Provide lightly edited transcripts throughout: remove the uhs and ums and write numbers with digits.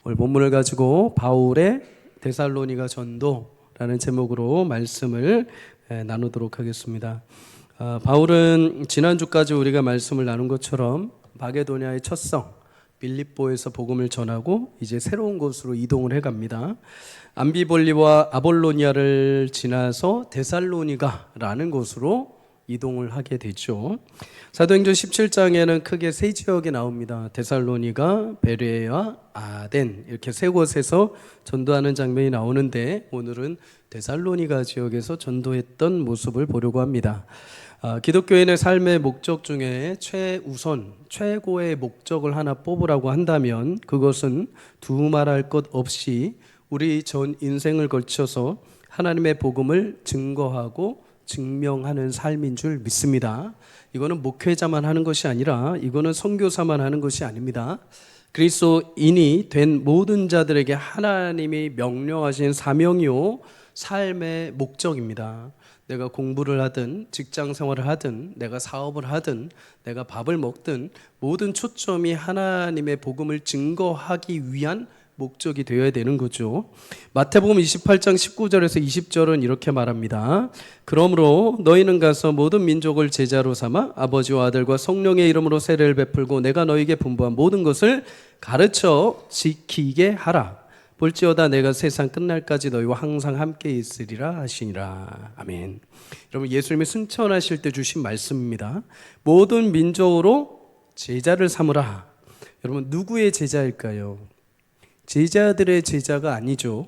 오늘 본문을 가지고 바울의 데살로니가 전도라는 제목으로 말씀을 나누도록 하겠습니다. 바울은 지난주까지 우리가 말씀을 나눈 것처럼 마게도냐의 첫 성 빌립보에서 복음을 전하고 이제 새로운 곳으로 이동을 해갑니다. 암비볼리와 아볼로니아를 지나서 데살로니가라는 곳으로 이동을 하게 되죠. 사도행전 17장에는 크게 세 지역이 나옵니다. 데살로니가, 베레아, 아덴 이렇게 세 곳에서 전도하는 장면이 나오는데 오늘은 데살로니가 지역에서 전도했던 모습을 보려고 합니다. 기독교인의 삶의 목적 중에 최고의 목적을 하나 뽑으라고 한다면 그것은 두말할 것 없이 우리 전 인생을 걸쳐서 하나님의 복음을 증거하고 증명하는 삶인 줄 믿습니다. 이거는 목회자만 하는 것이 아니라 이거는 선교사만 하는 것이 아닙니다. 그리스도인이 된 모든 자들에게 하나님이 명령하신 사명이요 삶의 목적입니다. 내가 공부를 하든 직장 생활을 하든 내가 사업을 하든 내가 밥을 먹든 모든 초점이 하나님의 복음을 증거하기 위한 목적이 되어야 되는 거죠. 마태복음 28장 19절에서 20절은 이렇게 말합니다. 그러므로 너희는 가서 모든 민족을 제자로 삼아 아버지와 아들과 성령의 이름으로 세례를 베풀고 내가 너희에게 분부한 모든 것을 가르쳐 지키게 하라. 볼지어다 내가 세상 끝날까지 너희와 항상 함께 있으리라 하시니라. 아멘. 여러분, 예수님이 승천하실 때 주신 말씀입니다. 모든 민족으로 제자를 삼으라. 여러분, 누구의 제자일까요? 제자들의 제자가 아니죠.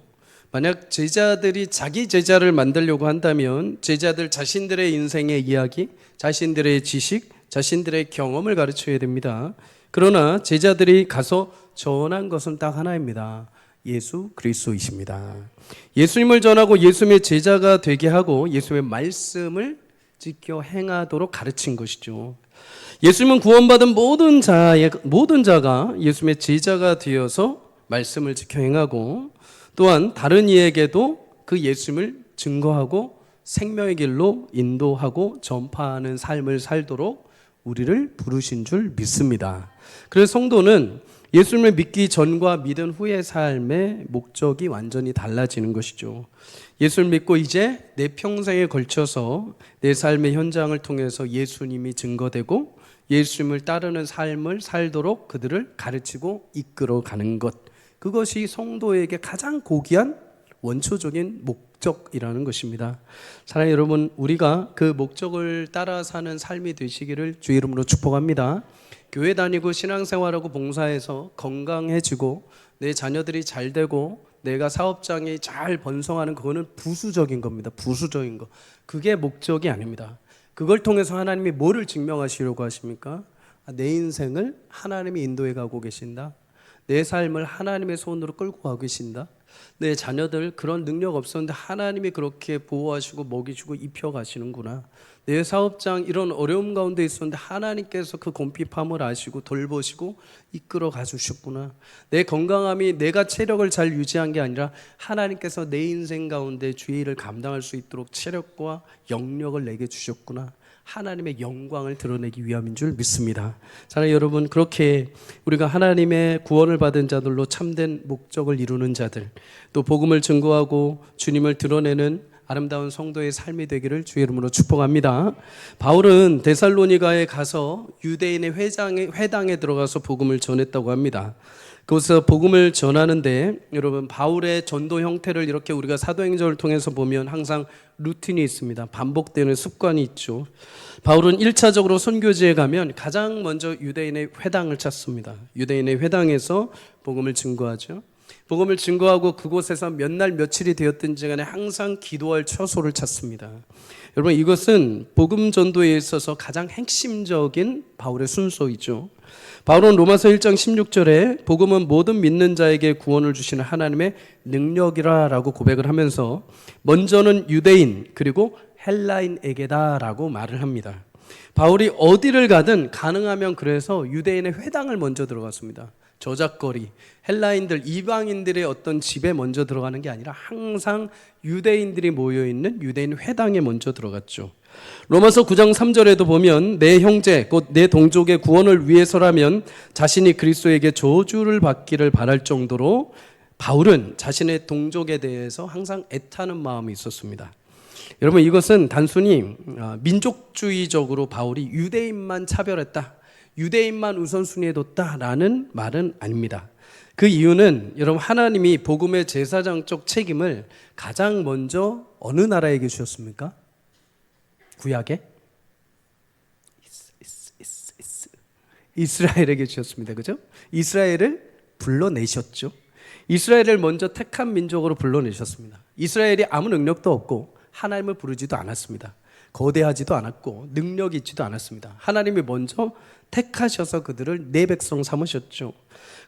만약 제자들이 자기 제자를 만들려고 한다면 제자들 자신들의 인생의 이야기, 자신들의 지식, 자신들의 경험을 가르쳐야 됩니다. 그러나 제자들이 가서 전한 것은 딱 하나입니다. 예수 그리스도이십니다. 예수님을 전하고 예수님의 제자가 되게 하고 예수님의 말씀을 지켜 행하도록 가르친 것이죠. 예수님은 구원받은 모든 자가 예수님의 제자가 되어서 말씀을 지켜 행하고 또한 다른 이에게도 그 예수님을 증거하고 생명의 길로 인도하고 전파하는 삶을 살도록 우리를 부르신 줄 믿습니다. 그래서 성도는 예수님을 믿기 전과 믿은 후의 삶의 목적이 완전히 달라지는 것이죠. 예수를 믿고 이제 내 평생에 걸쳐서 내 삶의 현장을 통해서 예수님이 증거되고 예수님을 따르는 삶을 살도록 그들을 가르치고 이끌어가는 것, 그것이 성도에게 가장 고귀한 원초적인 목적이라는 것입니다. 사랑하는 여러분, 우리가 그 목적을 따라 사는 삶이 되시기를 주의 이름으로 축복합니다. 교회 다니고 신앙생활하고 봉사해서 건강해지고 내 자녀들이 잘 되고 내가 사업장이 잘 번성하는 그거는 부수적인 겁니다. 부수적인 거. 그게 목적이 아닙니다. 그걸 통해서 하나님이 뭐를 증명하시려고 하십니까? 내 인생을 하나님이 인도해 가고 계신다. 내 삶을 하나님의 손으로 끌고 가고 계신다. 내 자녀들 그런 능력 없었는데 하나님이 그렇게 보호하시고 먹이주고 입혀가시는구나. 내 사업장 이런 어려움 가운데 있었는데 하나님께서 그 곰핍함을 아시고 돌보시고 이끌어 가주셨구나. 내 건강함이 내가 체력을 잘 유지한 게 아니라 하나님께서 내 인생 가운데 주의 일을 감당할 수 있도록 체력과 영력을 내게 주셨구나. 하나님의 영광을 드러내기 위함인 줄 믿습니다. 사랑하는 여러분, 그렇게 우리가 하나님의 구원을 받은 자들로 참된 목적을 이루는 자들, 또 복음을 증거하고 주님을 드러내는 아름다운 성도의 삶이 되기를 주의 이름으로 축복합니다. 바울은 데살로니가에 가서 유대인의 회당에 들어가서 복음을 전했다고 합니다. 그곳에서 복음을 전하는데 여러분, 바울의 전도 형태를 이렇게 우리가 사도행전을 통해서 보면 항상 루틴이 있습니다. 반복되는 습관이 있죠. 바울은 1차적으로 선교지에 가면 가장 먼저 유대인의 회당을 찾습니다. 유대인의 회당에서 복음을 증거하죠. 복음을 증거하고 그곳에서 몇 날 며칠이 되었든지 간에 항상 기도할 처소를 찾습니다. 여러분, 이것은 복음 전도에 있어서 가장 핵심적인 바울의 순서이죠. 바울은 로마서 1장 16절에 복음은 모든 믿는 자에게 구원을 주시는 하나님의 능력이라고 고백을 하면서 먼저는 유대인 그리고 헬라인에게다라고 말을 합니다. 바울이 어디를 가든 가능하면 그래서 유대인의 회당을 먼저 들어갔습니다. 저작거리, 헬라인들, 이방인들의 어떤 집에 먼저 들어가는 게 아니라 항상 유대인들이 모여있는 유대인 회당에 먼저 들어갔죠. 로마서 9장 3절에도 보면 내 형제 곧 내 동족의 구원을 위해서라면 자신이 그리스도에게 저주를 받기를 바랄 정도로 바울은 자신의 동족에 대해서 항상 애타는 마음이 있었습니다. 여러분, 이것은 단순히 민족주의적으로 바울이 유대인만 차별했다, 유대인만 우선순위에 뒀다라는 말은 아닙니다. 그 이유는 여러분, 하나님이 복음의 제사장적 책임을 가장 먼저 어느 나라에게 주셨습니까? 구약에? 이스라엘에게 주셨습니다. 그죠? 이스라엘을 불러내셨죠. 이스라엘을 먼저 택한 민족으로 불러내셨습니다. 이스라엘이 아무 능력도 없고 하나님을 부르지도 않았습니다. 거대하지도 않았고 능력이 있지도 않았습니다. 하나님이 먼저 택하셔서 그들을 내 백성 삼으셨죠.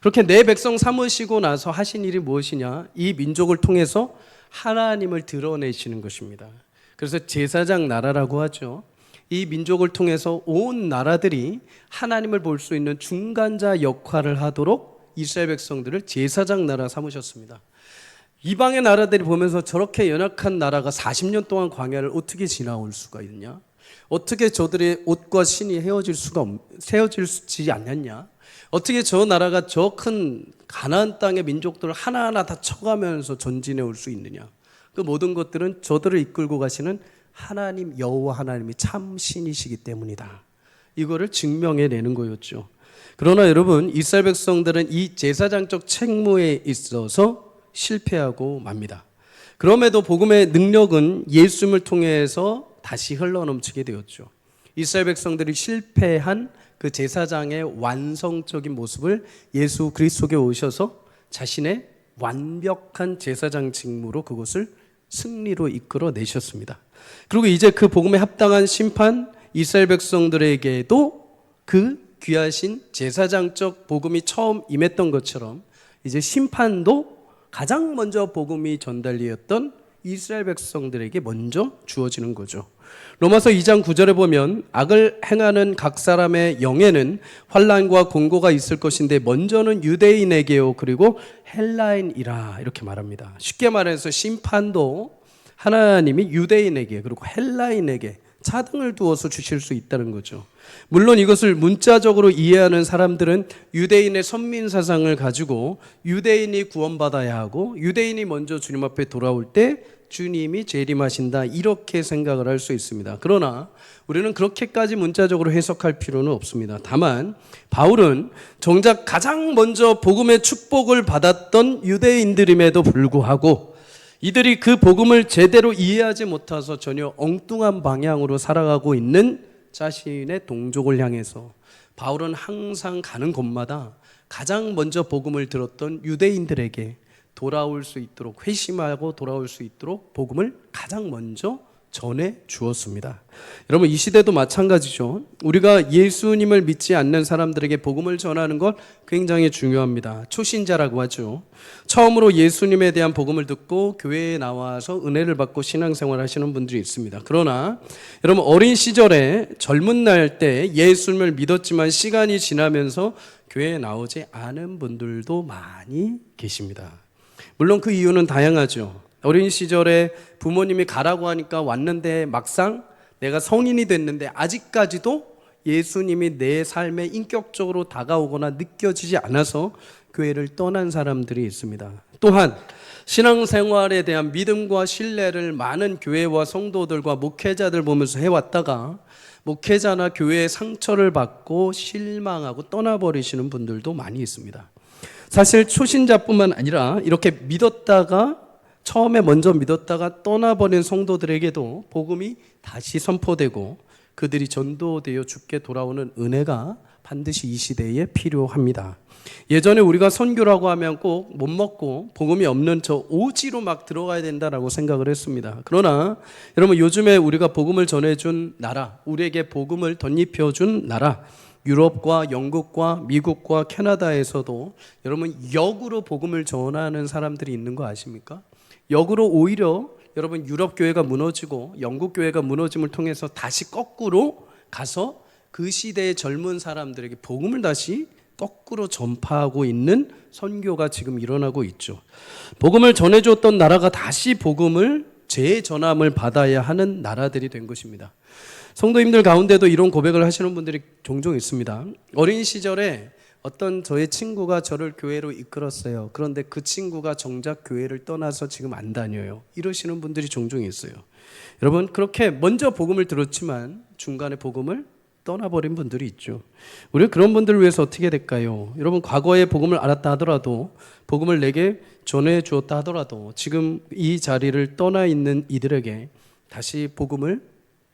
그렇게 내 백성 삼으시고 나서 하신 일이 무엇이냐? 이 민족을 통해서 하나님을 드러내시는 것입니다. 그래서 제사장 나라라고 하죠. 이 민족을 통해서 온 나라들이 하나님을 볼 수 있는 중간자 역할을 하도록 이스라엘 백성들을 제사장 나라 삼으셨습니다. 이방의 나라들이 보면서 저렇게 연약한 나라가 40년 동안 광야를 어떻게 지나올 수가 있냐? 어떻게 저들의 옷과 신이 헤어질지 않았냐? 어떻게 저 나라가 저 큰 가나안 땅의 민족들을 하나하나 다 쳐가면서 전진해 올 수 있느냐? 그 모든 것들은 저들을 이끌고 가시는 하나님, 여호와 하나님이 참 신이시기 때문이다. 이거를 증명해 내는 거였죠. 그러나 여러분, 이스라엘 백성들은 이 제사장적 책무에 있어서 실패하고 맙니다. 그럼에도 복음의 능력은 예수님을 통해서 다시 흘러넘치게 되었죠. 이스라엘 백성들이 실패한 그 제사장의 완성적인 모습을 예수 그리스도께 오셔서 자신의 완벽한 제사장 직무로 그것을 승리로 이끌어 내셨습니다. 그리고 이제 그 복음에 합당한 심판, 이스라엘 백성들에게도 그 귀하신 제사장적 복음이 처음 임했던 것처럼 이제 심판도 가장 먼저 복음이 전달되었던 이스라엘 백성들에게 먼저 주어지는 거죠. 로마서 2장 9절에 보면 악을 행하는 각 사람의 영에는 환난과 공고가 있을 것인데 먼저는 유대인에게요 그리고 헬라인이라 이렇게 말합니다. 쉽게 말해서 심판도 하나님이 유대인에게 그리고 헬라인에게 차등을 두어서 주실 수 있다는 거죠. 물론 이것을 문자적으로 이해하는 사람들은 유대인의 선민 사상을 가지고 유대인이 구원받아야 하고 유대인이 먼저 주님 앞에 돌아올 때 주님이 재림하신다 이렇게 생각을 할 수 있습니다. 그러나 우리는 그렇게까지 문자적으로 해석할 필요는 없습니다. 다만 바울은 정작 가장 먼저 복음의 축복을 받았던 유대인들임에도 불구하고 이들이 그 복음을 제대로 이해하지 못해서 전혀 엉뚱한 방향으로 살아가고 있는 자신의 동족을 향해서 바울은 항상 가는 곳마다 가장 먼저 복음을 들었던 유대인들에게 돌아올 수 있도록, 회심하고 돌아올 수 있도록 복음을 가장 먼저 전해 주었습니다. 여러분, 이 시대도 마찬가지죠. 우리가 예수님을 믿지 않는 사람들에게 복음을 전하는 것 굉장히 중요합니다. 초신자라고 하죠. 처음으로 예수님에 대한 복음을 듣고 교회에 나와서 은혜를 받고 신앙생활 하시는 분들이 있습니다. 그러나 여러분, 어린 시절에 젊은 날 때 예수님을 믿었지만 시간이 지나면서 교회에 나오지 않은 분들도 많이 계십니다. 물론 그 이유는 다양하죠. 어린 시절에 부모님이 가라고 하니까 왔는데 막상 내가 성인이 됐는데 아직까지도 예수님이 내 삶에 인격적으로 다가오거나 느껴지지 않아서 교회를 떠난 사람들이 있습니다. 또한 신앙생활에 대한 믿음과 신뢰를 많은 교회와 성도들과 목회자들 보면서 해왔다가 목회자나 교회의 상처를 받고 실망하고 떠나버리시는 분들도 많이 있습니다. 사실 초신자뿐만 아니라 이렇게 믿었다가 처음에 먼저 믿었다가 떠나버린 성도들에게도 복음이 다시 선포되고 그들이 전도되어 주께 돌아오는 은혜가 반드시 이 시대에 필요합니다. 예전에 우리가 선교라고 하면 꼭 못 먹고 복음이 없는 저 오지로 막 들어가야 된다라고 생각을 했습니다. 그러나 여러분, 요즘에 우리가 복음을 전해준 나라, 우리에게 복음을 덧입혀준 나라, 유럽과 영국과 미국과 캐나다에서도 여러분 역으로 복음을 전하는 사람들이 있는 거 아십니까? 역으로 오히려 여러분 유럽 교회가 무너지고 영국 교회가 무너짐을 통해서 다시 거꾸로 가서 그 시대의 젊은 사람들에게 복음을 다시 거꾸로 전파하고 있는 선교가 지금 일어나고 있죠. 복음을 전해줬던 나라가 다시 복음을 재전함을 받아야 하는 나라들이 된 것입니다. 성도님들 가운데도 이런 고백을 하시는 분들이 종종 있습니다. 어린 시절에 어떤 저의 친구가 저를 교회로 이끌었어요. 그런데 그 친구가 정작 교회를 떠나서 지금 안 다녀요. 이러시는 분들이 종종 있어요. 여러분, 그렇게 먼저 복음을 들었지만 중간에 복음을 떠나버린 분들이 있죠. 우리 그런 분들을 위해서 어떻게 될까요? 여러분, 과거에 복음을 알았다 하더라도, 복음을 내게 전해 주었다 하더라도 지금 이 자리를 떠나 있는 이들에게 다시 복음을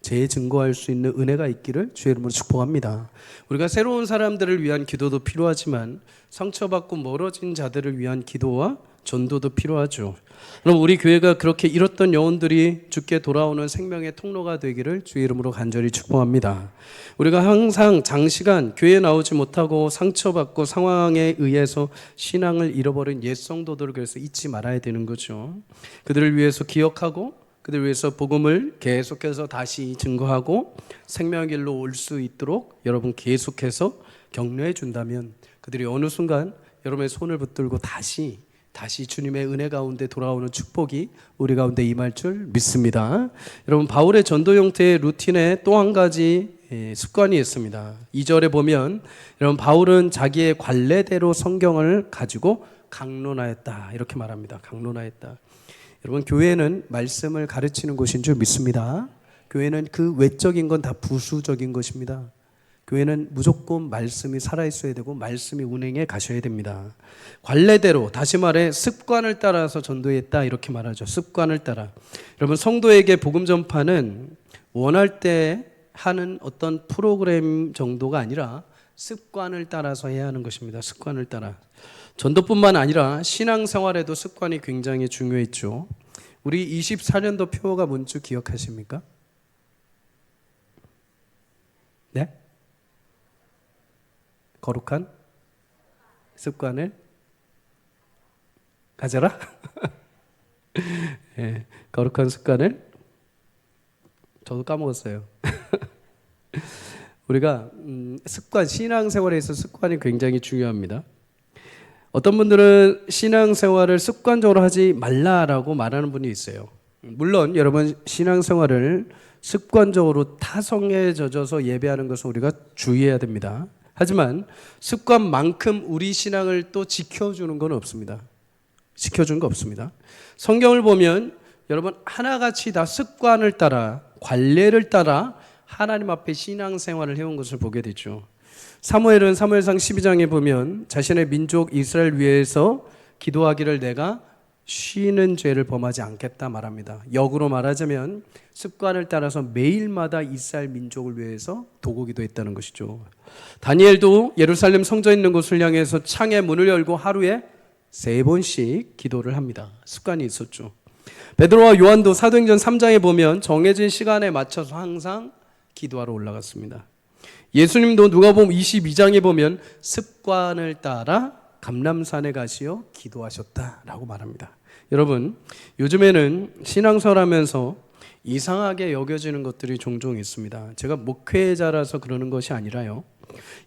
재증거할 수 있는 은혜가 있기를 주의 이름으로 축복합니다. 우리가 새로운 사람들을 위한 기도도 필요하지만 상처받고 멀어진 자들을 위한 기도와 전도도 필요하죠. 그럼 우리 교회가 그렇게 잃었던 영혼들이 주께 돌아오는 생명의 통로가 되기를 주의 이름으로 간절히 축복합니다. 우리가 항상 장시간 교회에 나오지 못하고 상처받고 상황에 의해서 신앙을 잃어버린 옛 성도들을 그래서 잊지 말아야 되는 거죠. 그들을 위해서 기억하고 그들 위해서 복음을 계속해서 다시 증거하고 생명의 길로 올 수 있도록 여러분 계속해서 격려해 준다면 그들이 어느 순간 여러분의 손을 붙들고 다시 주님의 은혜 가운데 돌아오는 축복이 우리 가운데 임할 줄 믿습니다. 여러분, 바울의 전도 형태의 루틴에 또 한 가지 습관이 있습니다. 2절에 보면 여러분, 바울은 자기의 관례대로 성경을 가지고 강론하였다 이렇게 말합니다. 강론하였다. 여러분, 교회는 말씀을 가르치는 곳인 줄 믿습니다. 교회는 그 외적인 건 다 부수적인 것입니다. 교회는 무조건 말씀이 살아있어야 되고 말씀이 운행해 가셔야 됩니다. 관례대로, 다시 말해 습관을 따라서 전도했다 이렇게 말하죠. 습관을 따라. 여러분, 성도에게 복음 전파는 원할 때 하는 어떤 프로그램 정도가 아니라 습관을 따라서 해야 하는 것입니다. 습관을 따라. 전도뿐만 아니라 신앙생활에도 습관이 굉장히 중요했죠. 우리 24년도 표어가 뭔지 기억하십니까? 네? 거룩한 습관을 가져라? 네, 거룩한 습관을 저도 까먹었어요. 우리가 습관, 신앙생활에 있어서 습관이 굉장히 중요합니다. 어떤 분들은 신앙생활을 습관적으로 하지 말라라고 말하는 분이 있어요. 물론 여러분, 신앙생활을 습관적으로 타성에 젖어서 예배하는 것은 우리가 주의해야 됩니다. 하지만 습관만큼 우리 신앙을 또 지켜주는 건 없습니다. 지켜주는 거 없습니다. 성경을 보면 여러분, 하나같이 다 습관을 따라, 관례를 따라 하나님 앞에 신앙생활을 해온 것을 보게 되죠. 사무엘은 사무엘상 12장에 보면 자신의 민족 이스라엘 위해서 기도하기를 내가 쉬는 죄를 범하지 않겠다 말합니다. 역으로 말하자면 습관을 따라서 매일마다 이스라엘 민족을 위해서 도구 기도했다는 것이죠. 다니엘도 예루살렘 성전 있는 곳을 향해서 창의 문을 열고 하루에 3번씩 기도를 합니다. 습관이 있었죠. 베드로와 요한도 사도행전 3장에 보면 정해진 시간에 맞춰서 항상 기도하러 올라갔습니다. 예수님도 누가복음 22장에 보면 습관을 따라 감람산에 가시어 기도하셨다라고 말합니다. 여러분, 요즘에는 신앙생활하면서 이상하게 여겨지는 것들이 종종 있습니다. 제가 목회자라서 그러는 것이 아니라요.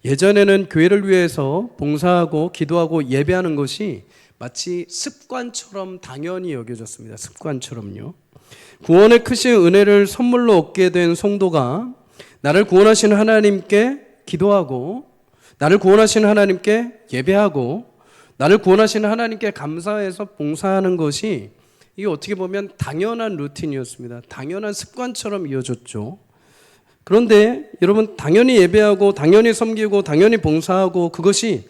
예전에는 교회를 위해서 봉사하고 기도하고 예배하는 것이 마치 습관처럼 당연히 여겨졌습니다. 습관처럼요. 구원의 크신 은혜를 선물로 얻게 된 성도가 나를 구원하시는 하나님께 기도하고 나를 구원하시는 하나님께 예배하고 나를 구원하시는 하나님께 감사해서 봉사하는 것이 이게 어떻게 보면 당연한 루틴이었습니다. 당연한 습관처럼 이어졌죠. 그런데 여러분, 당연히 예배하고 당연히 섬기고 당연히 봉사하고 그것이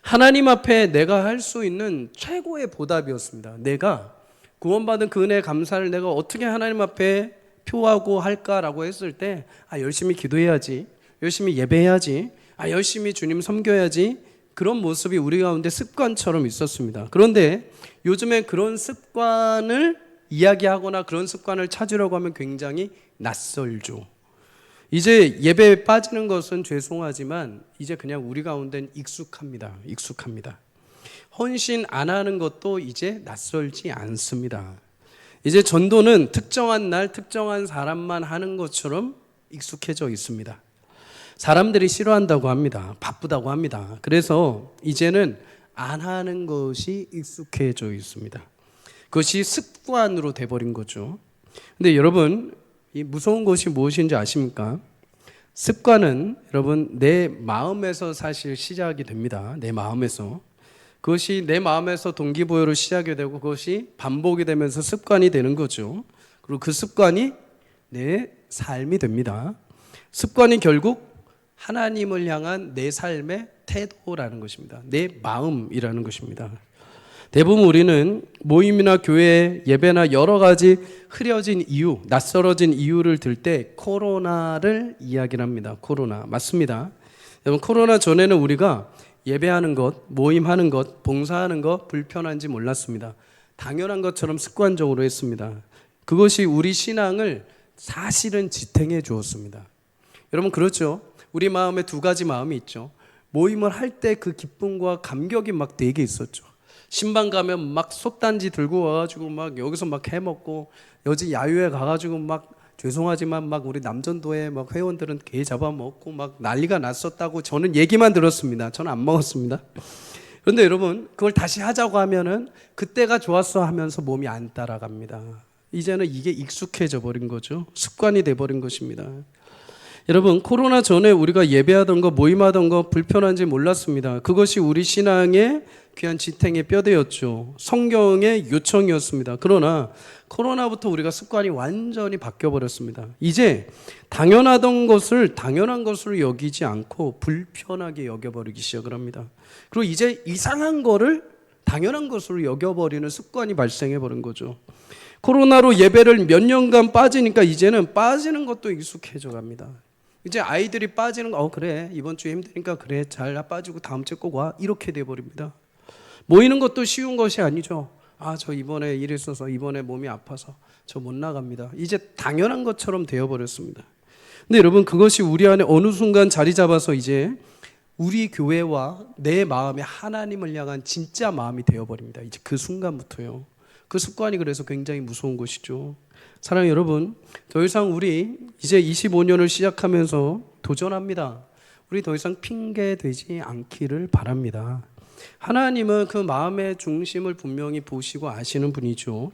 하나님 앞에 내가 할 수 있는 최고의 보답이었습니다. 내가 구원받은 그 은혜의 감사를 내가 어떻게 하나님 앞에 표하고 할까라고 했을 때 열심히 기도해야지, 열심히 예배해야지, 열심히 주님 섬겨야지, 그런 모습이 우리 가운데 습관처럼 있었습니다. 그런데 요즘에 그런 습관을 이야기하거나 그런 습관을 찾으려고 하면 굉장히 낯설죠. 이제 예배에 빠지는 것은 죄송하지만 이제 그냥 우리 가운데는 익숙합니다. 헌신 안 하는 것도 이제 낯설지 않습니다. 이제 전도는 특정한 날 특정한 사람만 하는 것처럼 익숙해져 있습니다. 사람들이 싫어한다고 합니다. 바쁘다고 합니다. 그래서 이제는 안 하는 것이 익숙해져 있습니다. 그것이 습관으로 돼버린 거죠. 근데 여러분, 이 무서운 것이 무엇인지 아십니까? 습관은 여러분 내 마음에서 사실 시작이 됩니다. 내 마음에서. 그것이 내 마음에서 동기부여로 시작이 되고 그것이 반복이 되면서 습관이 되는 거죠. 그리고 그 습관이 내 삶이 됩니다. 습관이 결국 하나님을 향한 내 삶의 태도라는 것입니다. 내 마음이라는 것입니다. 대부분 우리는 모임이나 교회, 예배나 여러 가지 흐려진 이유, 낯설어진 이유를 들 때 코로나를 이야기를 합니다. 코로나. 맞습니다. 여러분, 코로나 전에는 우리가 예배하는 것, 모임하는 것, 봉사하는 것 불편한지 몰랐습니다. 당연한 것처럼 습관적으로 했습니다. 그것이 우리 신앙을 사실은 지탱해 주었습니다. 여러분 그렇죠? 우리 마음에 두 가지 마음이 있죠. 모임을 할 때 그 기쁨과 감격이 막 되게 있었죠. 신방 가면 막 솥단지 들고 와가지고 막 여기서 막 해먹고 여지 야유회 가가지고 막 죄송하지만 막 우리 남전도에 막 회원들은 게 잡아먹고 막 난리가 났었다고 저는 얘기만 들었습니다. 저는 안 먹었습니다. 그런데 여러분 그걸 다시 하자고 하면은 그때가 좋았어 하면서 몸이 안 따라갑니다. 이제는 이게 익숙해져 버린 거죠. 습관이 돼버린 것입니다. 여러분 코로나 전에 우리가 예배하던 거 모임하던 거 불편한지 몰랐습니다. 그것이 우리 신앙의 귀한 지탱의 뼈대였죠. 성경의 요청이었습니다. 그러나 코로나부터 우리가 습관이 완전히 바뀌어버렸습니다. 이제 당연하던 것을 당연한 것으로 여기지 않고 불편하게 여겨버리기 시작을 합니다. 그리고 이제 이상한 거를 당연한 것으로 여겨버리는 습관이 발생해버린 거죠. 코로나로 예배를 몇 년간 빠지니까 이제는 빠지는 것도 익숙해져 갑니다. 이제 아이들이 빠지는 거, 그래 이번 주에 힘드니까 그래 잘 빠지고 다음 주에 꼭 와 이렇게 돼버립니다. 모이는 것도 쉬운 것이 아니죠. 저 이번에 일 있어서 이번에 몸이 아파서 저 못 나갑니다. 이제 당연한 것처럼 되어버렸습니다. 근데 여러분 그것이 우리 안에 어느 순간 자리 잡아서 이제 우리 교회와 내 마음에 하나님을 향한 진짜 마음이 되어버립니다. 이제 그 순간부터요. 그 습관이 그래서 굉장히 무서운 것이죠. 사랑하는 여러분, 더 이상 우리 이제 25년을 시작하면서 도전합니다. 우리 더 이상 핑계 되지 않기를 바랍니다. 하나님은 그 마음의 중심을 분명히 보시고 아시는 분이죠.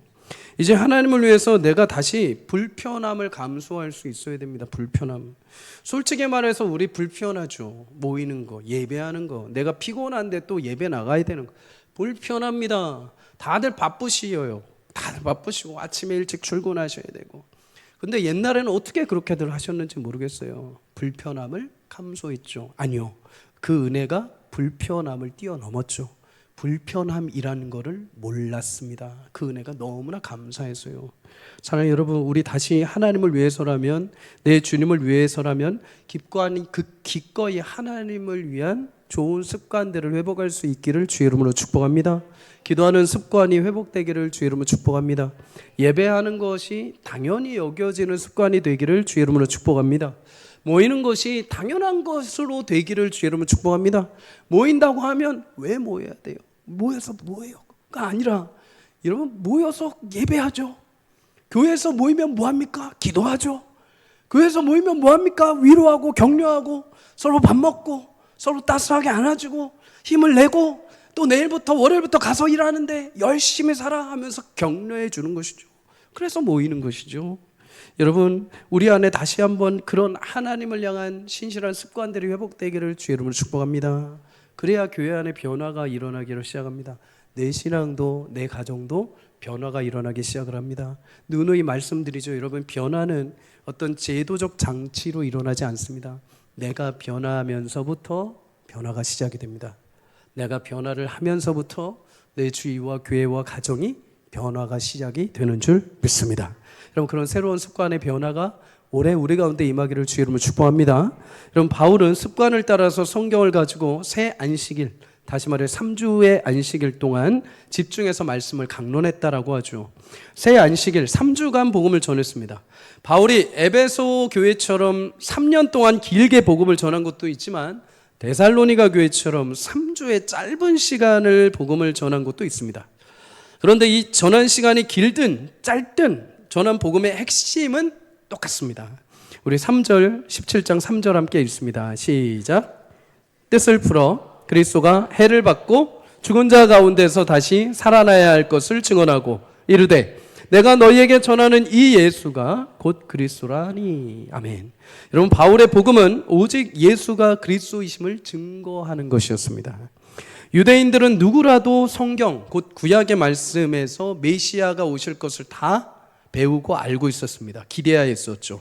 이제 하나님을 위해서 내가 다시 불편함을 감수할 수 있어야 됩니다. 불편함. 솔직히 말해서 우리 불편하죠. 모이는 거, 예배하는 거. 내가 피곤한데 또 예배 나가야 되는 거. 불편합니다. 다들 바쁘시어요. 다들 바쁘시고 아침에 일찍 출근하셔야 되고. 근데 옛날에는 어떻게 그렇게들 하셨는지 모르겠어요. 불편함을 감수했죠. 아니요. 그 은혜가 불편함을 뛰어넘었죠. 불편함이라는 것을 몰랐습니다. 그 은혜가 너무나 감사해서요. 사랑하는 여러분, 우리 다시 하나님을 위해서라면, 내 주님을 위해서라면 기꺼이 하나님을 위한 좋은 습관들을 회복할 수 있기를 주의 이름으로 축복합니다. 기도하는 습관이 회복되기를 주의 이름으로 축복합니다. 예배하는 것이 당연히 여겨지는 습관이 되기를 주의 이름으로 축복합니다. 모이는 것이 당연한 것으로 되기를 주의 이름으로 축복합니다. 모인다고 하면 왜 모여야 돼요? 모여서 뭐예요?가 아니라 여러분 모여서 예배하죠. 교회에서 모이면 뭐합니까? 기도하죠. 교회에서 모이면 뭐합니까? 위로하고 격려하고 서로 밥 먹고 서로 따스하게 안아주고 힘을 내고 또 내일부터 월요일부터 가서 일하는데 열심히 살아 하면서 격려해 주는 것이죠. 그래서 모이는 것이죠. 여러분 우리 안에 다시 한번 그런 하나님을 향한 신실한 습관들이 회복되기를 주의 이름으로 축복합니다. 그래야 교회 안에 변화가 일어나기를 시작합니다. 내 신앙도 내 가정도 변화가 일어나기 시작을 합니다. 누누이 말씀드리죠. 여러분 변화는 어떤 제도적 장치로 일어나지 않습니다. 내가 변화하면서부터 변화가 시작이 됩니다. 내가 변화를 하면서부터 내 주위와 교회와 가정이 변화가 시작이 되는 줄 믿습니다. 여러분 그런 새로운 습관의 변화가 올해 우리 가운데 임하기를 주의 이름으로 축복합니다. 여러분 바울은 습관을 따라서 성경을 가지고 새 안식일, 다시 말해 3주의 안식일 동안 집중해서 말씀을 강론했다라고 하죠. 새 안식일 3주간 복음을 전했습니다. 바울이 에베소 교회처럼 3년 동안 길게 복음을 전한 것도 있지만 데살로니가 교회처럼 3주의 짧은 시간을 복음을 전한 것도 있습니다. 그런데 이 전한 시간이 길든 짧든 전한 복음의 핵심은 똑같습니다. 우리 3절 17장 3절 함께 읽습니다. 시작. 뜻을 풀어 그리스도가 해를 받고 죽은 자 가운데서 다시 살아나야 할 것을 증언하고 이르되 내가 너희에게 전하는 이 예수가 곧 그리스도라니. 아멘. 여러분, 바울의 복음은 오직 예수가 그리스도이심을 증거하는 것이었습니다. 유대인들은 누구라도 성경, 곧 구약의 말씀에서 메시아가 오실 것을 다 배우고 알고 있었습니다. 기대하였었죠.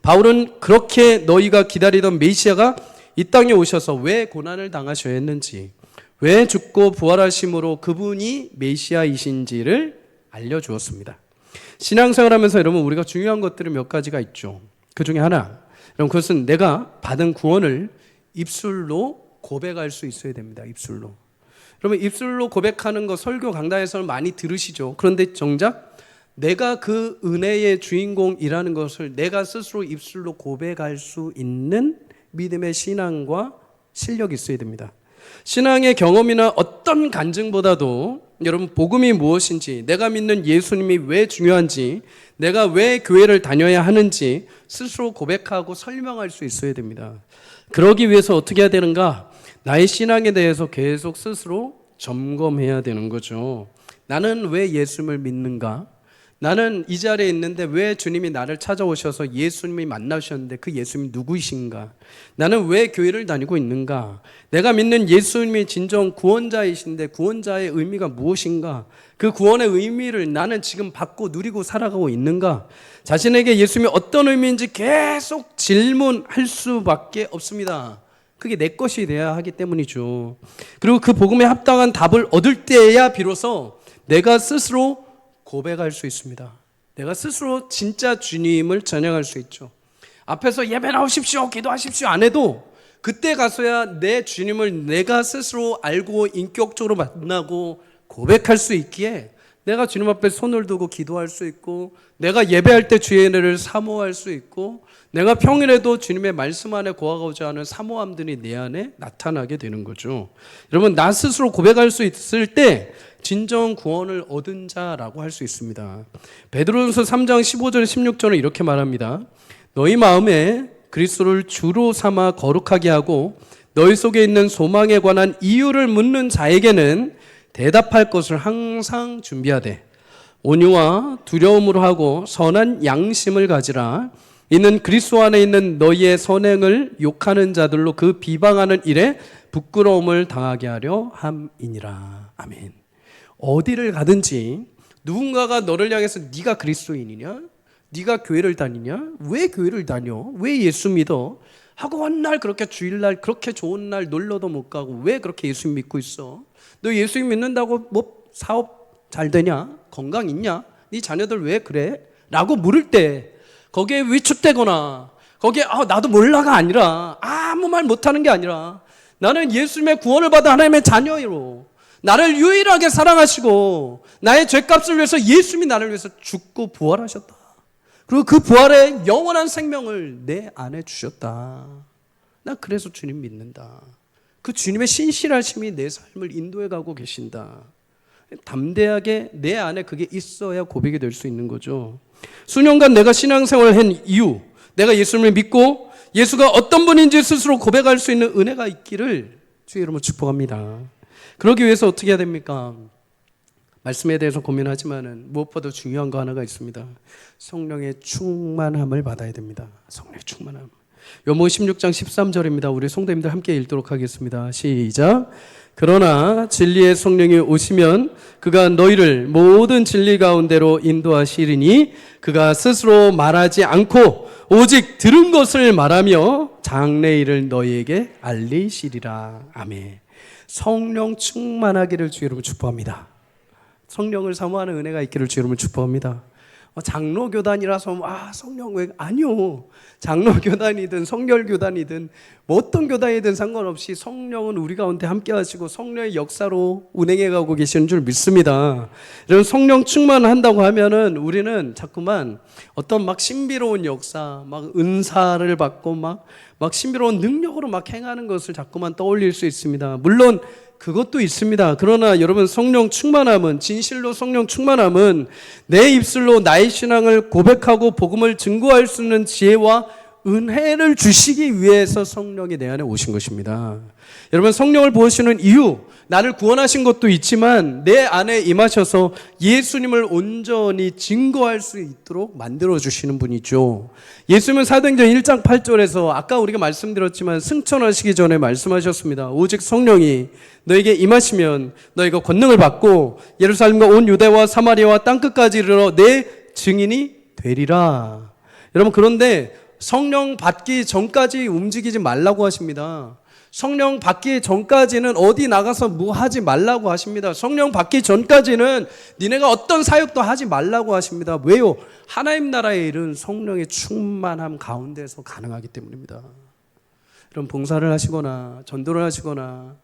바울은 그렇게 너희가 기다리던 메시아가 이 땅에 오셔서 왜 고난을 당하셔야 했는지, 왜 죽고 부활하심으로 그분이 메시아이신지를 알려주었습니다. 신앙생활하면서 여러분, 우리가 중요한 것들이 몇 가지가 있죠. 그 중에 하나, 여러분, 그것은 내가 받은 구원을 입술로 고백할 수 있어야 됩니다. 입술로. 여러분, 입술로 고백하는 거 설교 강단에서는 많이 들으시죠. 그런데 정작 내가 그 은혜의 주인공이라는 것을 내가 스스로 입술로 고백할 수 있는 믿음의 신앙과 실력이 있어야 됩니다. 신앙의 경험이나 어떤 간증보다도 여러분, 복음이 무엇인지, 내가 믿는 예수님이 왜 중요한지, 내가 왜 교회를 다녀야 하는지 스스로 고백하고 설명할 수 있어야 됩니다. 그러기 위해서 어떻게 해야 되는가? 나의 신앙에 대해서 계속 스스로 점검해야 되는 거죠. 나는 왜 예수님을 믿는가? 나는 이 자리에 있는데 왜 주님이 나를 찾아오셔서 예수님이 만나셨는데 그 예수님이 누구이신가? 나는 왜 교회를 다니고 있는가? 내가 믿는 예수님이 진정 구원자이신데 구원자의 의미가 무엇인가? 그 구원의 의미를 나는 지금 받고 누리고 살아가고 있는가? 자신에게 예수님이 어떤 의미인지 계속 질문할 수밖에 없습니다. 그게 내 것이 돼야 하기 때문이죠. 그리고 그 복음에 합당한 답을 얻을 때야 비로소 내가 스스로 고백할 수 있습니다. 내가 스스로 진짜 주님을 전향할 수 있죠. 앞에서 예배 나오십시오, 기도하십시오 안 해도 그때 가서야 내 주님을 내가 스스로 알고 인격적으로 만나고 고백할 수 있기에 내가 주님 앞에 손을 두고 기도할 수 있고, 내가 예배할 때 주의 은혜를 사모할 수 있고, 내가 평일에도 주님의 말씀 안에 거하고자 하는 사모함들이 내 안에 나타나게 되는 거죠. 여러분, 나 스스로 고백할 수 있을 때 진정 구원을 얻은 자라고 할 수 있습니다. 베드로전서 3장 15절 16절은 이렇게 말합니다. 너희 마음에 그리스도를 주로 삼아 거룩하게 하고 너희 속에 있는 소망에 관한 이유를 묻는 자에게는 대답할 것을 항상 준비하되 온유와 두려움으로 하고 선한 양심을 가지라. 이는 그리스도 안에 있는 너희의 선행을 욕하는 자들로 그 비방하는 일에 부끄러움을 당하게 하려 함이니라. 아멘. 어디를 가든지 누군가가 너를 향해서 네가 그리스도인이냐? 네가 교회를 다니냐? 왜 교회를 다녀? 왜 예수 믿어? 하고 한 날 그렇게 주일날 그렇게 좋은 날 놀러도 못 가고 왜 그렇게 예수 믿고 있어? 너 예수 믿는다고 뭐 사업 잘 되냐? 건강 있냐? 네 자녀들 왜 그래? 라고 물을 때 거기에 위축되거나 거기에 나도 몰라가 아니라 아무 말 못하는 게 아니라 나는 예수님의 구원을 받은 하나님의 자녀로 나를 유일하게 사랑하시고 나의 죄값을 위해서 예수님이 나를 위해서 죽고 부활하셨다. 그리고 그 부활의 영원한 생명을 내 안에 주셨다. 나 그래서 주님 믿는다. 그 주님의 신실하심이 내 삶을 인도해 가고 계신다. 담대하게 내 안에 그게 있어야 고백이 될 수 있는 거죠. 수년간 내가 신앙생활을 한 이유, 내가 예수님을 믿고 예수가 어떤 분인지 스스로 고백할 수 있는 은혜가 있기를 주의 이름으로 축복합니다. 그러기 위해서 어떻게 해야 됩니까? 말씀에 대해서 고민하지만은 무엇보다 중요한 거 하나가 있습니다. 성령의 충만함을 받아야 됩니다. 성령의 충만함. 요모 16장 13절입니다. 우리 성도님들 함께 읽도록 하겠습니다. 시작. 그러나 진리의 성령이 오시면 그가 너희를 모든 진리 가운데로 인도하시리니 그가 스스로 말하지 않고 오직 들은 것을 말하며 장래일을 너희에게 알리시리라. 아멘. 성령 충만하기를 주 여러분 축복합니다. 성령을 사모하는 은혜가 있기를 주 여러분 축복합니다. 장로교단이라서 성령 왜? 아니요. 장로교단이든 성결교단이든 뭐 어떤 교단이든 상관없이 성령은 우리 가운데 함께 하시고 성령의 역사로 운행해 가고 계시는 줄 믿습니다. 여러분, 성령 충만한다고 하면은 우리는 자꾸만 어떤 막 신비로운 역사, 막 은사를 받고 막 신비로운 능력으로 막 행하는 것을 자꾸만 떠올릴 수 있습니다. 물론 그것도 있습니다. 그러나 여러분, 성령 충만함은, 진실로 성령 충만함은 내 입술로 나의 신앙을 고백하고 복음을 증거할 수 있는 지혜와 은혜를 주시기 위해서 성령이 내 안에 오신 것입니다. 여러분, 성령을 부으시는 이유, 나를 구원하신 것도 있지만 내 안에 임하셔서 예수님을 온전히 증거할 수 있도록 만들어주시는 분이죠. 예수님은 사도행전 1장 8절에서 아까 우리가 말씀드렸지만 승천하시기 전에 말씀하셨습니다. 오직 성령이 너에게 임하시면 너희가 권능을 받고 예루살렘과 온 유대와 사마리아와 땅끝까지 이르러 내 증인이 되리라. 여러분, 그런데 성령 받기 전까지 움직이지 말라고 하십니다. 성령 받기 전까지는 어디 나가서 뭐 하지 말라고 하십니다. 성령 받기 전까지는 니네가 어떤 사역도 하지 말라고 하십니다. 왜요? 하나님 나라의 일은 성령의 충만함 가운데서 가능하기 때문입니다. 여러분, 봉사를 하시거나 전도를 하시거나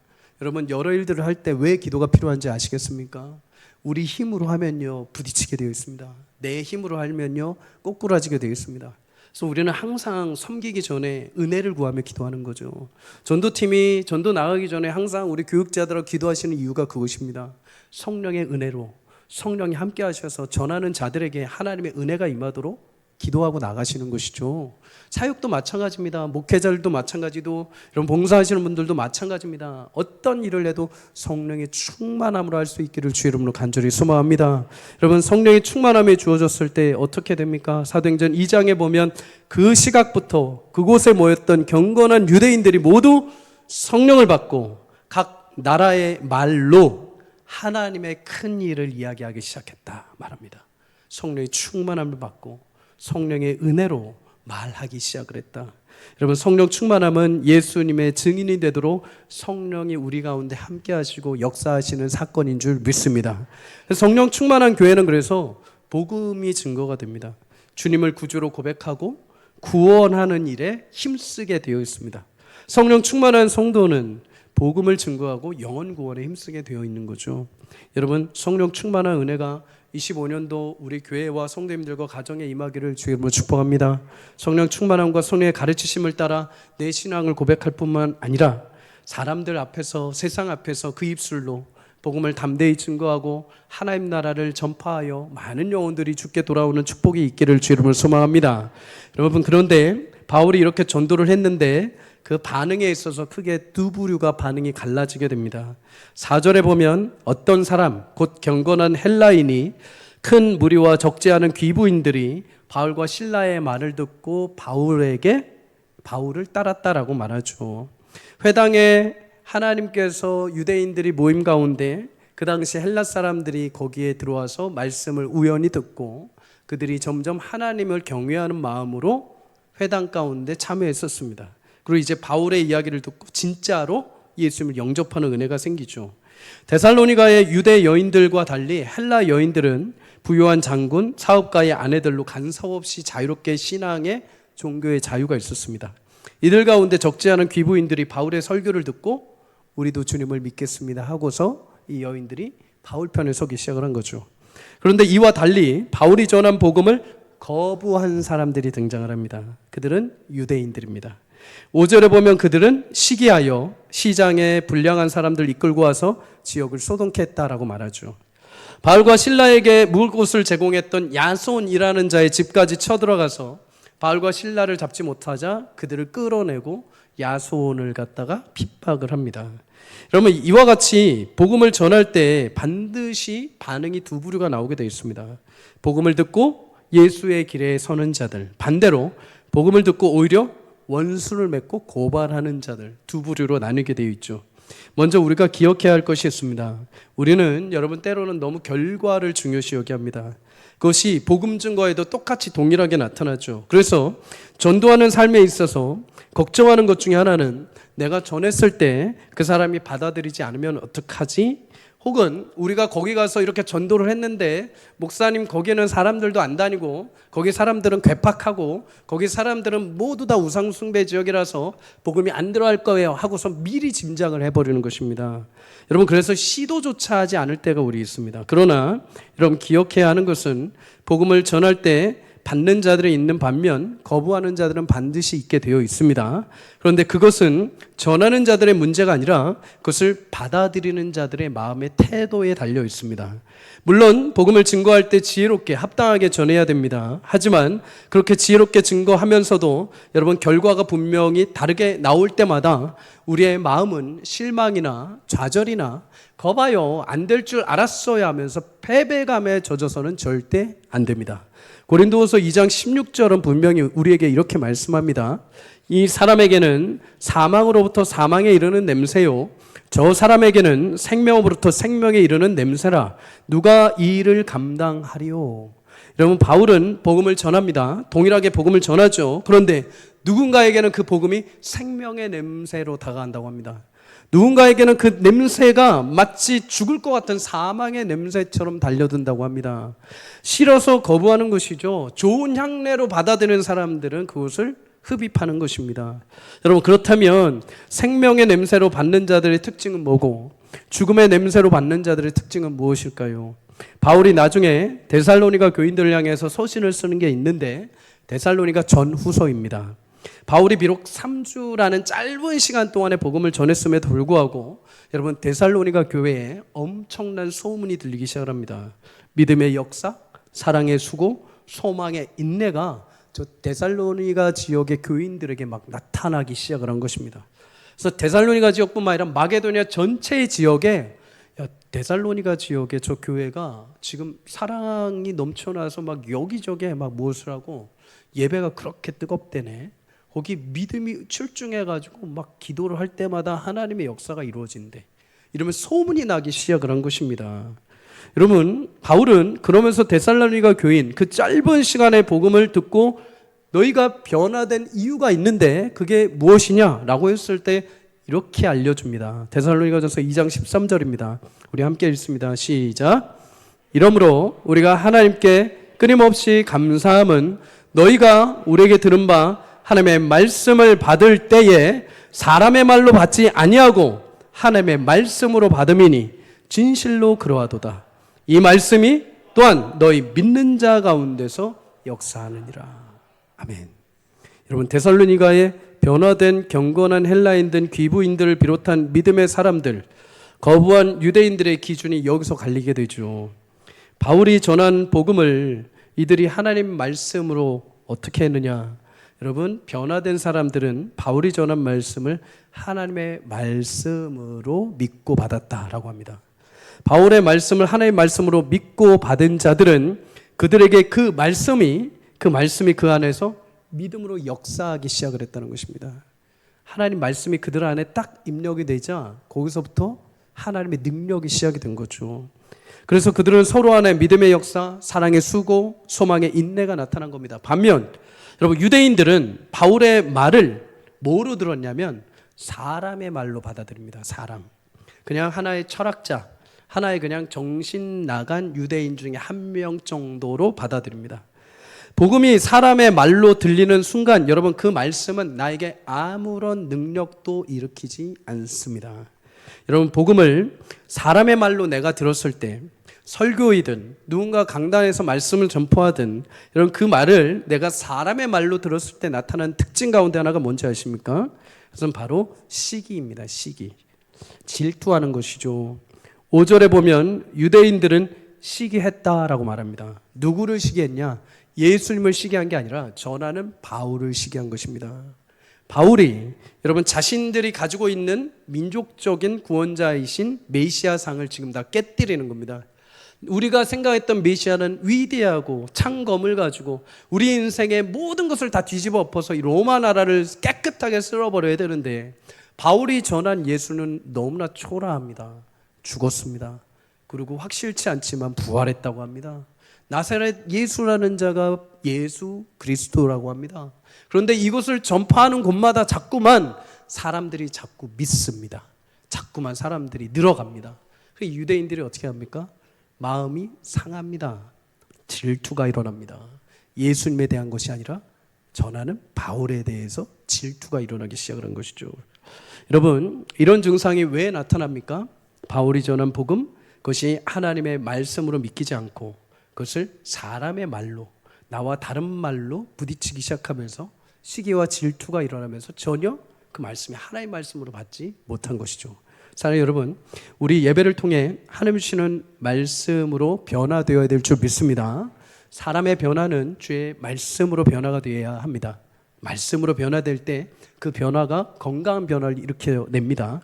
여러분 여러 일들을 할 때 왜 기도가 필요한지 아시겠습니까? 우리 힘으로 하면요 부딪히게 되어 있습니다. 내 힘으로 하면요 꼬꾸라지게 되어 있습니다. 그래서 우리는 항상 섬기기 전에 은혜를 구하며 기도하는 거죠. 전도팀이 전도 나가기 전에 항상 우리 교육자들하고 기도하시는 이유가 그것입니다. 성령의 은혜로 성령이 함께 하셔서 전하는 자들에게 하나님의 은혜가 임하도록 기도하고 나가시는 것이죠. 사역도 마찬가지입니다. 목회자들도 마찬가지도, 이런 봉사하시는 분들도 마찬가지입니다. 어떤 일을 해도 성령의 충만함으로 할 수 있기를 주의 이름으로 간절히 소망합니다. 여러분, 성령의 충만함이 주어졌을 때 어떻게 됩니까? 사도행전 2장에 보면 그 시각부터 그곳에 모였던 경건한 유대인들이 모두 성령을 받고 각 나라의 말로 하나님의 큰 일을 이야기하기 시작했다 말합니다. 성령의 충만함을 받고 성령의 은혜로 말하기 시작을 했다. 여러분, 성령 충만함은 예수님의 증인이 되도록 성령이 우리 가운데 함께 하시고 역사하시는 사건인 줄 믿습니다. 성령 충만한 교회는 그래서 복음이 증거가 됩니다. 주님을 구주로 고백하고 구원하는 일에 힘쓰게 되어 있습니다. 성령 충만한 성도는 복음을 증거하고 영혼 구원에 힘쓰게 되어 있는 거죠. 여러분, 성령 충만한 은혜가 25년도 우리 교회와 성도님들과 가정에 임하기를 주의 이름으로 축복합니다. 성령 충만함과 성령의 가르치심을 따라 내 신앙을 고백할 뿐만 아니라 사람들 앞에서, 세상 앞에서 그 입술로 복음을 담대히 증거하고 하나님 나라를 전파하여 많은 영혼들이 주께 돌아오는 축복이 있기를 주의 이름으로 소망합니다. 여러분, 그런데 바울이 이렇게 전도를 했는데 그 반응에 있어서 크게 두 부류가 반응이 갈라지게 됩니다. 4절에 보면 어떤 사람, 곧 경건한 헬라인이 큰 무리와 적지 않은 귀부인들이 바울과 실라의 말을 듣고 바울을 따랐다라고 말하죠. 회당에 하나님께서 유대인들이 모임 가운데 그 당시 헬라 사람들이 거기에 들어와서 말씀을 우연히 듣고 그들이 점점 하나님을 경외하는 마음으로 회당 가운데 참여했었습니다. 그리고 이제 바울의 이야기를 듣고 진짜로 예수님을 영접하는 은혜가 생기죠. 데살로니가의 유대 여인들과 달리 헬라 여인들은 부유한 장군, 사업가의 아내들로 간섭 없이 자유롭게 신앙의 종교의 자유가 있었습니다. 이들 가운데 적지 않은 귀부인들이 바울의 설교를 듣고 우리도 주님을 믿겠습니다 하고서 이 여인들이 바울 편에 서기 시작을 한 거죠. 그런데 이와 달리 바울이 전한 복음을 거부한 사람들이 등장을 합니다. 그들은 유대인들입니다. 5절에 보면 그들은 시기하여 시장에 불량한 사람들 이끌고 와서 지역을 소동케 했다라고 말하죠. 바울과 실라에게 묵을 곳을 제공했던 야손이라는 자의 집까지 쳐들어가서 바울과 실라를 잡지 못하자 그들을 끌어내고 야손을 갖다가 핍박을 합니다. 여러분, 이와 같이 복음을 전할 때 반드시 반응이 두 부류가 나오게 되어 있습니다. 복음을 듣고 예수의 길에 서는 자들, 반대로 복음을 듣고 오히려 원수를 맺고 고발하는 자들, 두 부류로 나뉘게 되어 있죠. 먼저 우리가 기억해야 할 것이 있습니다. 우리는 여러분 때로는 너무 결과를 중요시 여기합니다. 그것이 복음 증거에도 똑같이 동일하게 나타나죠. 그래서 전도하는 삶에 있어서 걱정하는 것 중에 하나는 내가 전했을 때 그 사람이 받아들이지 않으면 어떡하지? 혹은 우리가 거기 가서 이렇게 전도를 했는데 목사님 거기는 사람들도 안 다니고 거기 사람들은 괴팍하고 거기 사람들은 모두 다 우상숭배 지역이라서 복음이 안 들어갈 거예요 하고서 미리 짐작을 해버리는 것입니다. 여러분, 그래서 시도조차 하지 않을 때가 우리 있습니다. 그러나 여러분 기억해야 하는 것은 복음을 전할 때 받는 자들이 있는 반면 거부하는 자들은 반드시 있게 되어 있습니다. 그런데 그것은 전하는 자들의 문제가 아니라 그것을 받아들이는 자들의 마음의 태도에 달려 있습니다. 물론 복음을 증거할 때 지혜롭게 합당하게 전해야 됩니다. 하지만 그렇게 지혜롭게 증거하면서도 여러분 결과가 분명히 다르게 나올 때마다 우리의 마음은 실망이나 좌절이나 거봐요 안 될 줄 알았어야 하면서 패배감에 젖어서는 절대 안 됩니다. 고린도후서 2장 16절은 분명히 우리에게 이렇게 말씀합니다. 이 사람에게는 사망으로부터 사망에 이르는 냄새요 저 사람에게는 생명으로부터 생명에 이르는 냄새라 누가 이 일을 감당하리요. 여러분 바울은 복음을 전합니다. 동일하게 복음을 전하죠. 그런데 누군가에게는 그 복음이 생명의 냄새로 다가간다고 합니다. 누군가에게는 그 냄새가 마치 죽을 것 같은 사망의 냄새처럼 달려든다고 합니다. 싫어서 거부하는 것이죠. 좋은 향내로 받아들이는 사람들은 그것을 흡입하는 것입니다. 여러분 그렇다면 생명의 냄새로 받는 자들의 특징은 뭐고 죽음의 냄새로 받는 자들의 특징은 무엇일까요? 바울이 나중에 데살로니가 교인들을 향해서 서신을 쓰는 게 있는데 데살로니가 전후서입니다. 바울이 비록 3주라는 짧은 시간 동안에 복음을 전했음에도 불구하고 여러분 데살로니가 교회에 엄청난 소문이 들리기 시작합니다. 믿음의 역사, 사랑의 수고, 소망의 인내가 저 데살로니가 지역의 교인들에게 막 나타나기 시작을 한 것입니다. 그래서 데살로니가 지역뿐만 아니라 마게도니아 전체의 지역에 데살로니가 지역의 저 교회가 지금 사랑이 넘쳐나서 막 여기저기에 막 무엇을 하고 예배가 그렇게 뜨겁대네. 거기 믿음이 출중해가지고 막 기도를 할 때마다 하나님의 역사가 이루어진대. 이러면 소문이 나기 시작을 한 것입니다. 여러분 바울은 그러면서 데살로니가 교인 그 짧은 시간에 복음을 듣고 너희가 변화된 이유가 있는데 그게 무엇이냐라고 했을 때 이렇게 알려줍니다. 데살로니가전서 2장 13절입니다. 우리 함께 읽습니다. 시작. 이러므로 우리가 하나님께 끊임없이 감사함은 너희가 우리에게 들은 바 하나님의 말씀을 받을 때에 사람의 말로 받지 아니하고 하나님의 말씀으로 받음이니 진실로 그러하도다. 이 말씀이 또한 너희 믿는 자 가운데서 역사하느니라. 아멘. 여러분 데살로니가의 변화된 경건한 헬라인들, 귀부인들을 비롯한 믿음의 사람들, 거부한 유대인들의 기준이 여기서 갈리게 되죠. 바울이 전한 복음을 이들이 하나님 말씀으로 어떻게 했느냐? 여러분 변화된 사람들은 바울이 전한 말씀을 하나님의 말씀으로 믿고 받았다라고 합니다. 바울의 말씀을 하나님의 말씀으로 믿고 받은 자들은 그들에게 그 말씀이 그 안에서 믿음으로 역사하기 시작을 했다는 것입니다. 하나님 말씀이 그들 안에 딱 입력이 되자 거기서부터 하나님의 능력이 시작이 된 거죠. 그래서 그들은 서로 안에 믿음의 역사, 사랑의 수고, 소망의 인내가 나타난 겁니다. 반면 여러분 유대인들은 바울의 말을 뭐로 들었냐면 사람의 말로 받아들입니다. 사람. 그냥 하나의 철학자, 하나의 그냥 정신 나간 유대인 중에 한 명 정도로 받아들입니다. 복음이 사람의 말로 들리는 순간 여러분 그 말씀은 나에게 아무런 능력도 일으키지 않습니다. 여러분 복음을 사람의 말로 내가 들었을 때 설교이든 누군가 강단에서 말씀을 전포하든 여러분 그 말을 내가 사람의 말로 들었을 때 나타나는 특징 가운데 하나가 뭔지 아십니까? 그것은 바로 시기입니다. 시기. 질투하는 것이죠. 5절에 보면 유대인들은 시기했다라고 말합니다. 누구를 시기했냐? 예수님을 시기한 게 아니라 전하는 바울을 시기한 것입니다. 바울이 여러분 자신들이 가지고 있는 민족적인 구원자이신 메시아상을 지금 다 깨뜨리는 겁니다. 우리가 생각했던 메시아는 위대하고 창검을 가지고 우리 인생의 모든 것을 다 뒤집어 엎어서 이 로마 나라를 깨끗하게 쓸어버려야 되는데 바울이 전한 예수는 너무나 초라합니다. 죽었습니다. 그리고 확실치 않지만 부활했다고 합니다. 나사렛 예수라는 자가 예수 그리스도라고 합니다. 그런데 이것을 전파하는 곳마다 자꾸만 사람들이 자꾸 믿습니다. 자꾸만 사람들이 늘어갑니다. 그래서 유대인들이 어떻게 합니까? 마음이 상합니다. 질투가 일어납니다. 예수님에 대한 것이 아니라 전하는 바울에 대해서 질투가 일어나기 시작을 한 것이죠. 여러분 이런 증상이 왜 나타납니까? 바울이 전한 복음 그것이 하나님의 말씀으로 믿기지 않고 그것을 사람의 말로 나와 다른 말로 부딪히기 시작하면서 시기와 질투가 일어나면서 전혀 그 말씀이 하나의 말씀으로 받지 못한 것이죠. 사랑하는 여러분, 우리 예배를 통해 하나님 주시는 말씀으로 변화되어야 될 줄 믿습니다. 사람의 변화는 주의 말씀으로 변화가 되어야 합니다. 말씀으로 변화될 때 그 변화가 건강한 변화를 일으켜냅니다.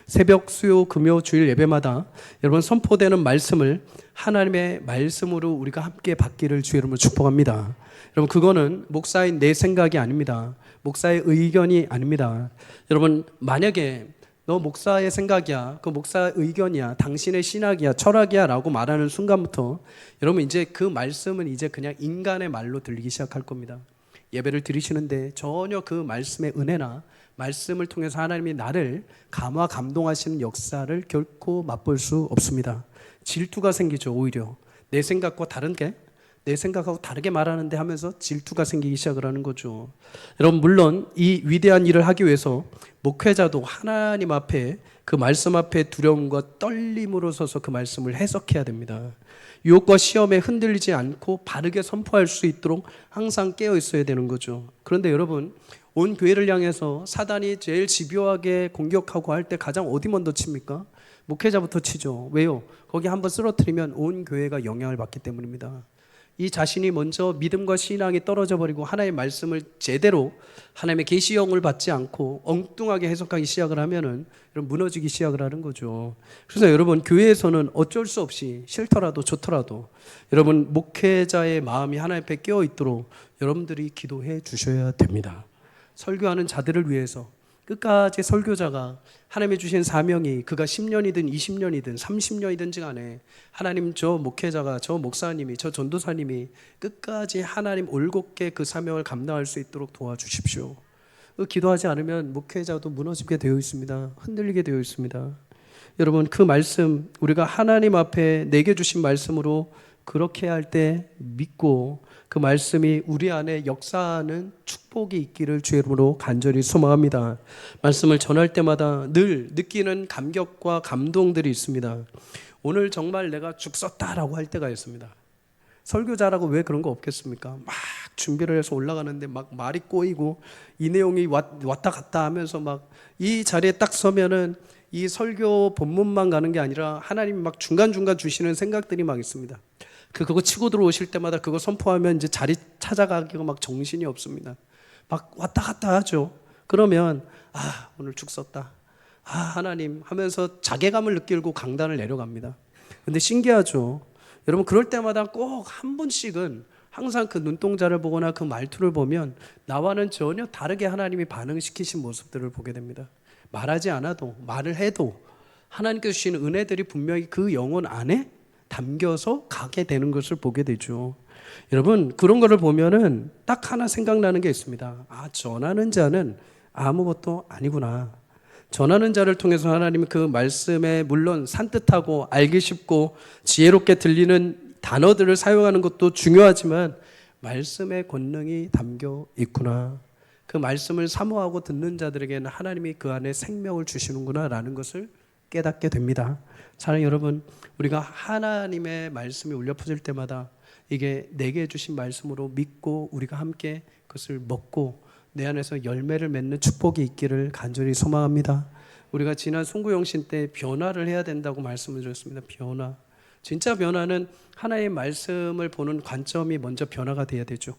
새벽, 수요, 금요, 주일 예배마다 여러분 선포되는 말씀을 하나님의 말씀으로 우리가 함께 받기를 주의 이름으로 축복합니다. 여러분, 그거는 목사인 내 생각이 아닙니다. 목사의 의견이 아닙니다. 여러분, 만약에 너 목사의 생각이야, 그 목사의 의견이야, 당신의 신학이야, 철학이야 라고 말하는 순간부터 여러분 이제 그 말씀은 이제 그냥 인간의 말로 들리기 시작할 겁니다. 예배를 드리시는데 전혀 그 말씀의 은혜나 말씀을 통해서 하나님이 나를 감화 감동하시는 역사를 결코 맛볼 수 없습니다. 질투가 생기죠. 오히려 내 생각과 다른게, 내 생각하고 다르게 말하는데 하면서 질투가 생기기 시작을 하는 거죠. 여러분, 물론 이 위대한 일을 하기 위해서 목회자도 하나님 앞에 그 말씀 앞에 두려움과 떨림으로 서서 그 말씀을 해석해야 됩니다. 유혹과 시험에 흔들리지 않고 바르게 선포할 수 있도록 항상 깨어 있어야 되는 거죠. 그런데 여러분, 온 교회를 향해서 사단이 제일 집요하게 공격하고 할 때 가장 어디 먼저 칩니까? 목회자부터 치죠. 왜요? 거기 한번 쓰러뜨리면 온 교회가 영향을 받기 때문입니다. 이 자신이 먼저 믿음과 신앙이 떨어져 버리고 하나님의 말씀을 제대로 하나님의 계시형을 받지 않고 엉뚱하게 해석하기 시작을 하면은 무너지기 시작을 하는 거죠. 그래서 여러분, 교회에서는 어쩔 수 없이 싫더라도 좋더라도 여러분 목회자의 마음이 하나님 앞에 깨어 있도록 여러분들이 기도해 주셔야 됩니다. 설교하는 자들을 위해서 끝까지 설교자가 하나님이 주신 사명이 그가 10년이든 20년이든 30년이든지 간에 하나님, 저 목회자가, 저 목사님이, 저 전도사님이 끝까지 하나님 올곧게 그 사명을 감당할 수 있도록 도와주십시오. 기도하지 않으면 목회자도 무너지게 되어 있습니다. 흔들리게 되어 있습니다. 여러분, 그 말씀, 우리가 하나님 앞에 내게 주신 말씀으로 그렇게 할 때 믿고 그 말씀이 우리 안에 역사하는 축복이 있기를 주의 이름으로 간절히 소망합니다. 말씀을 전할 때마다 늘 느끼는 감격과 감동들이 있습니다. 오늘 정말 내가 죽 썼다라고 할 때가 있습니다. 설교자라고 왜 그런 거 없겠습니까? 막 준비를 해서 올라가는데 막 말이 꼬이고 이 내용이 왔다 갔다 하면서 막 이 자리에 딱 서면은 이 설교 본문만 가는 게 아니라 하나님이 막 중간중간 주시는 생각들이 막 있습니다. 그거 치고 들어오실 때마다 그거 선포하면 이제 자리 찾아가기가 막 정신이 없습니다. 막 왔다 갔다 하죠. 그러면 오늘 죽 썼다. 하나님 하면서 자괴감을 느끼고 강단을 내려갑니다. 근데 신기하죠. 여러분, 그럴 때마다 꼭 한 분씩은 항상 그 눈동자를 보거나 그 말투를 보면 나와는 전혀 다르게 하나님이 반응시키신 모습들을 보게 됩니다. 말하지 않아도, 말을 해도 하나님께서 주시는 은혜들이 분명히 그 영혼 안에 담겨서 가게 되는 것을 보게 되죠. 여러분, 그런 거를 보면은 딱 하나 생각나는 게 있습니다. 전하는 자는 아무것도 아니구나. 전하는 자를 통해서 하나님이 그 말씀에 물론 산뜻하고 알기 쉽고 지혜롭게 들리는 단어들을 사용하는 것도 중요하지만 말씀의 권능이 담겨 있구나. 그 말씀을 사모하고 듣는 자들에게는 하나님이 그 안에 생명을 주시는구나 라는 것을 깨닫게 됩니다. 사랑하는 여러분, 우리가 하나님의 말씀이 울려 퍼질 때마다 이게 내게 주신 말씀으로 믿고 우리가 함께 그것을 먹고 내 안에서 열매를 맺는 축복이 있기를 간절히 소망합니다. 우리가 지난 송구영신 때 변화를 해야 된다고 말씀을 드렸습니다. 변화. 진짜 변화는 하나님의 말씀을 보는 관점이 먼저 변화가 돼야 되죠.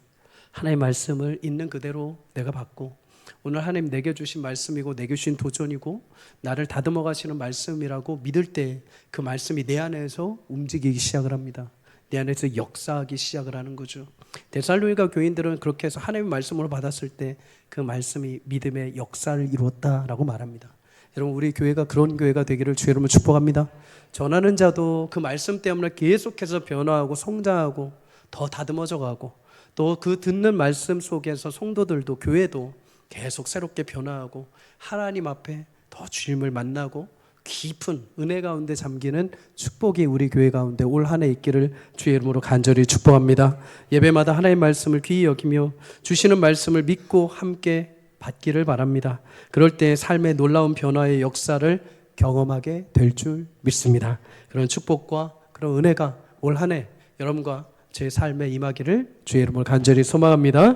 하나님의 말씀을 있는 그대로 내가 받고 오늘 하나님 내게 주신 말씀이고 내게 주신 도전이고 나를 다듬어 가시는 말씀이라고 믿을 때 그 말씀이 내 안에서 움직이기 시작을 합니다. 내 안에서 역사하기 시작을 하는 거죠. 데살로니가 교인들은 그렇게 해서 하나님의 말씀으로 받았을 때 그 말씀이 믿음의 역사를 이루었다라고 말합니다. 여러분, 우리 교회가 그런 교회가 되기를 주의 이름으로 축복합니다. 전하는 자도 그 말씀 때문에 계속해서 변화하고 성장하고 더 다듬어져 가고 또 그 듣는 말씀 속에서 성도들도 교회도 계속 새롭게 변화하고 하나님 앞에 더 주님을 만나고 깊은 은혜 가운데 잠기는 축복이 우리 교회 가운데 올 한 해 있기를 주의 이름으로 간절히 축복합니다. 예배마다 하나님의 말씀을 귀히 여기며 주시는 말씀을 믿고 함께 받기를 바랍니다. 그럴 때 삶의 놀라운 변화의 역사를 경험하게 될 줄 믿습니다. 그런 축복과 그런 은혜가 올 한 해 여러분과 제 삶에 임하기를 주의 이름으로 간절히 소망합니다.